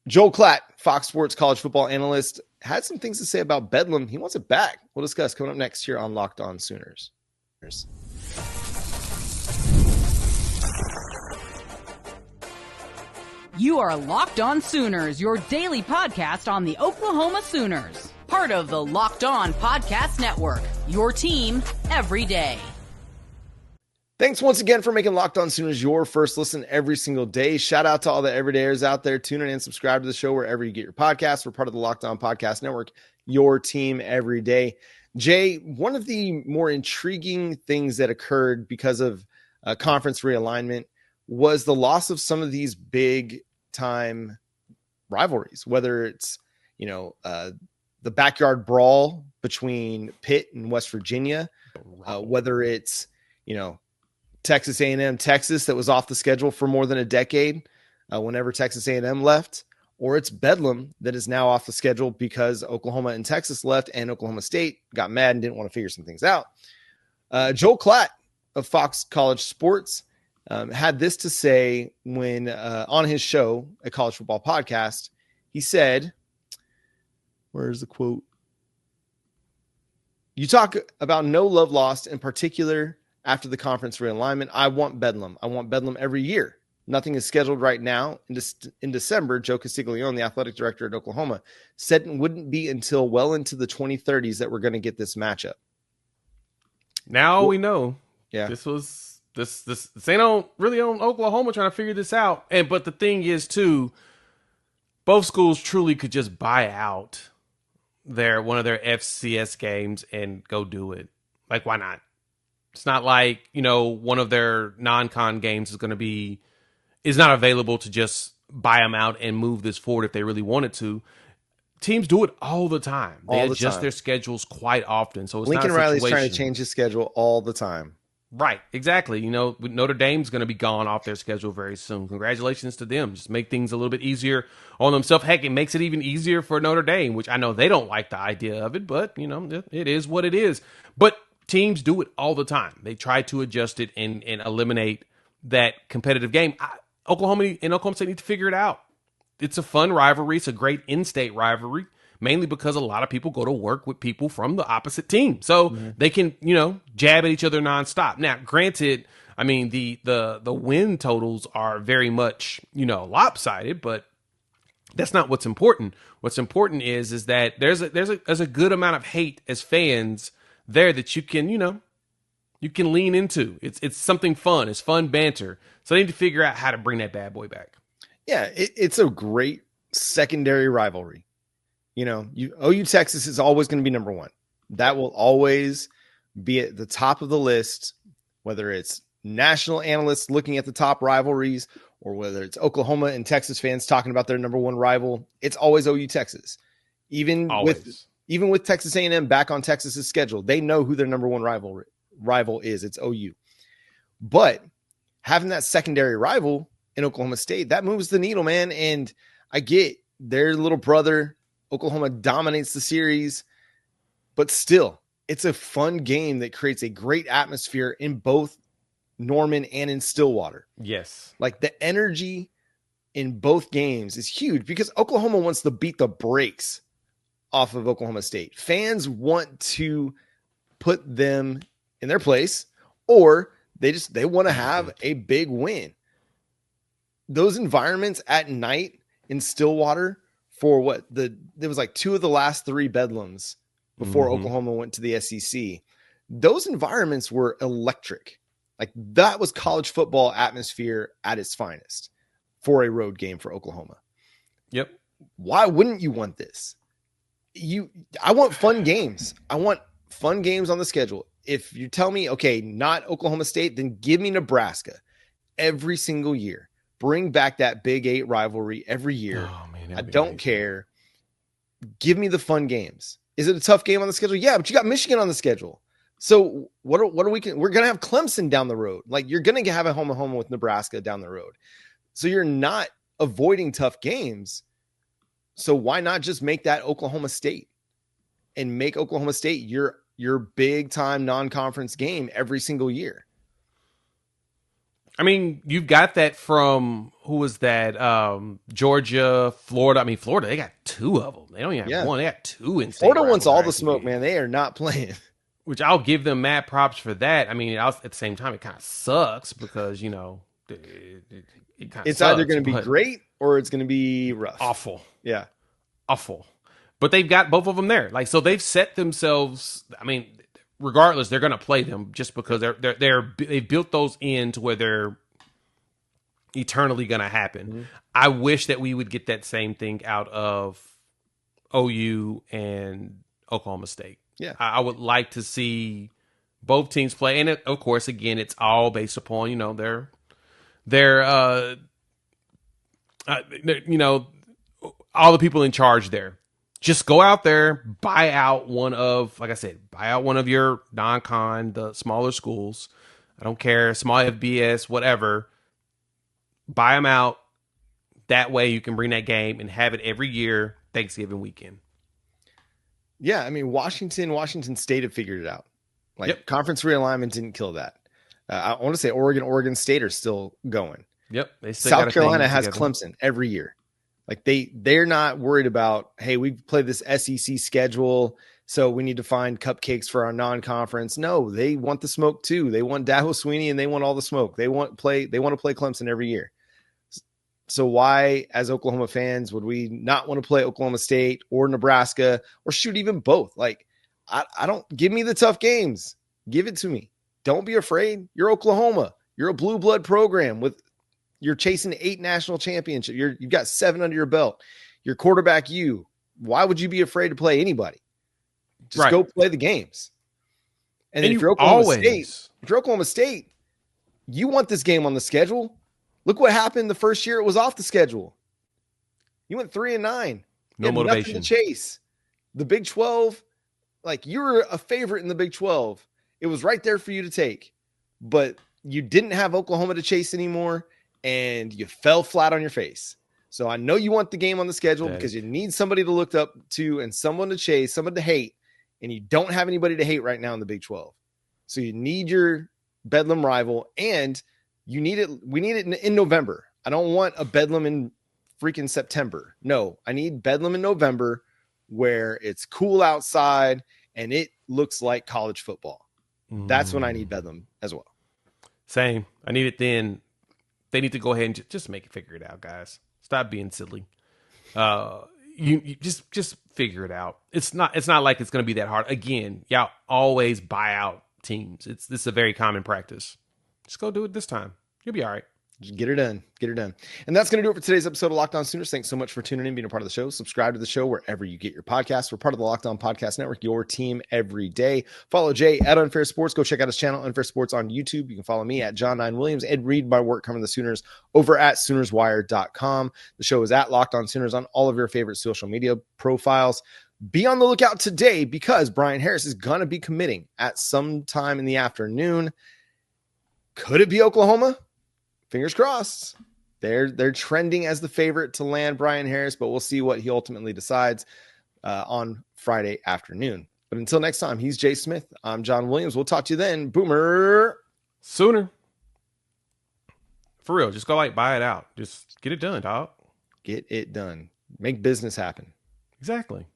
Joel Klatt, Fox Sports college football analyst, had some things to say about Bedlam. He wants it back. We'll discuss coming up next here on Locked On Sooners. You are Locked On Sooners, your daily podcast on the Oklahoma Sooners. Part of the Locked On Podcast Network, your team every day. Thanks once again for making Locked On Sooners your first listen every single day. Shout out to all the everydayers out there. Tune in and subscribe to the show wherever you get your podcasts. We're part of the Locked On Podcast Network, your team every day. Jay, one of the more intriguing things that occurred because of conference realignment was the loss of some of these big time rivalries, whether it's, the backyard brawl between Pitt and West Virginia, whether it's, Texas A&M, Texas, that was off the schedule for more than a decade whenever Texas A&M left, or it's Bedlam that is now off the schedule because Oklahoma and Texas left and Oklahoma State got mad and didn't want to figure some things out. Joel Klatt of Fox College Sports had this to say when on his show, a college football podcast. He said, where's the quote? You talk about no love lost, in particular after the conference realignment. I want Bedlam. I want Bedlam every year. Nothing is scheduled right now. In December, Joe Castiglione, the athletic director at Oklahoma, said it wouldn't be until well into the 2030s that we're going to get this matchup. Now we know. Yeah. This ain't really on Oklahoma trying to figure this out. But the thing is, too, both schools truly could just buy out one of their FCS games and go do it. Like, why not? It's not like, one of their non-con games is not available to just buy them out and move this forward if they really wanted to. Teams do it all the time. They adjust their schedules quite often. So it's Lincoln not a Riley's situation. trying to change his schedule all the time. Right, exactly. Notre Dame's going to be gone off their schedule very soon. Congratulations to them. Just make things a little bit easier on themselves. Heck, it makes it even easier for Notre Dame, which I know they don't like the idea of it, but, it is what it is. But teams do it all the time. They try to adjust it and eliminate that competitive game. Oklahoma State need to figure it out. It's a fun rivalry. It's a great in-state rivalry, mainly because a lot of people go to work with people from the opposite team. So they can, jab at each other nonstop. Now, granted, I mean, the win totals are very much, lopsided, but that's not what's important. What's important is that there's a good amount of hate as fans there that you can lean into. It's something fun. It's fun banter. So they need to figure out how to bring that bad boy back. Yeah, it's a great secondary rivalry. OU Texas is always going to be number one. That will always be at the top of the list, whether it's national analysts looking at the top rivalries or whether it's Oklahoma and Texas fans talking about their number one rival. It's always OU Texas. Even with Texas A&M back on Texas's schedule, they know who their number one rival is. It's OU. But having that secondary rival in Oklahoma State, that moves the needle, man. And I get their little brother. Oklahoma dominates the series, but still, it's a fun game that creates a great atmosphere in both Norman and in Stillwater. Yes. Like the energy in both games is huge because Oklahoma wants to beat the brakes off of Oklahoma State. Fans want to put them in their place, or they want to have a big win. Those environments at night in Stillwater for there was like two of the last three Bedlams before Oklahoma went to the SEC. Those environments were electric. Like that was college football atmosphere at its finest for a road game for Oklahoma. Yep. Why wouldn't you want this? I want fun games. I want fun games on the schedule. If you tell me, okay, not Oklahoma State, then give me Nebraska every single year. Bring back that Big 8 rivalry every year. Oh, man, I don't care. Give me the fun games. Is it a tough game on the schedule? Yeah, but you got Michigan on the schedule. So what are we? We're going to have Clemson down the road. Like you're going to have a home with Nebraska down the road. So you're not avoiding tough games. So why not just make that Oklahoma State and make Oklahoma State your big time non-conference game every single year? I mean, you've got that from, who was that? Georgia, Florida. I mean, Florida, they got two of them. They don't even have one. They got two in state. Florida wants all the smoke, man. They are not playing. Which I'll give them mad props for that. I mean, at the same time, it kind of sucks because, it kind of it's either going to be great or it's going to be rough. Awful. Yeah. Awful. But they've got both of them there. Like, so they've set themselves, I mean, regardless, they're going to play them just because they've built those in to where they're eternally going to happen. Mm-hmm. I wish that we would get that same thing out of OU and Oklahoma State. Yeah, I would like to see both teams play, and of course, again, it's all based upon their all the people in charge there. Just go out there, buy out one of your non-con, the smaller schools. I don't care, small FBS, whatever. Buy them out. That way, you can bring that game and have it every year, Thanksgiving weekend. Yeah, I mean, Washington State have figured it out. Conference realignment didn't kill that. I want to say Oregon State are still going. Yep. South Carolina has Clemson every year. Like they're not worried about, hey, we play this SEC schedule, so we need to find cupcakes for our non-conference. No, they want the smoke too. They want Dabo Swinney and they want all the smoke. They want to play Clemson every year. So why, as Oklahoma fans, would we not want to play Oklahoma State or Nebraska or shoot even both? Like, I don't, give me the tough games. Give it to me. Don't be afraid. You're Oklahoma. You're a blue blood program you're chasing 8 national championships. You've got 7 under your belt. Your quarterback, why would you be afraid to play anybody? Just go play the games. And if you're Oklahoma State, you want this game on the schedule. Look what happened the first year it was off the schedule. You went 3-9. No motivation. Nothing to chase. The Big 12, like you were a favorite in the Big 12. It was right there for you to take. But you didn't have Oklahoma to chase anymore, and you fell flat on your face. So I know you want the game on the schedule because you need somebody to look up to and someone to chase, someone to hate, and you don't have anybody to hate right now in the Big 12. So you need your Bedlam rival, and we need it in November. I don't want a Bedlam in freaking September. No, I need Bedlam in November where it's cool outside and it looks like college football. That's when I need Bedlam as well. Same. I need it then. They need to go ahead and just figure it out, guys. Stop being silly. You just figure it out. It's not like it's going to be that hard. Again, y'all always buy out teams. This is a very common practice. Just go do it this time. You'll be all right. Just get her done. Get her done. And that's going to do it for today's episode of Locked On Sooners. Thanks so much for tuning in, being a part of the show. Subscribe to the show wherever you get your podcasts. We're part of the Locked On Podcast Network, your team every day. Follow Jay at Unfair Sports. Go check out his channel, Unfair Sports, on YouTube. You can follow me at John9Williams and read my work covering the Sooners over at SoonersWire.com. The show is at Locked On Sooners on all of your favorite social media profiles. Be on the lookout today because Brian Harris is going to be committing at some time in the afternoon. Could it be Oklahoma? Fingers crossed. They're trending as the favorite to land Brian Harris, but we'll see what he ultimately decides on Friday afternoon. But until next time, he's Jay Smith. I'm John Williams. We'll talk to you then. Boomer. Sooner. For real, just go buy it out. Just get it done, dog. Get it done. Make business happen. Exactly.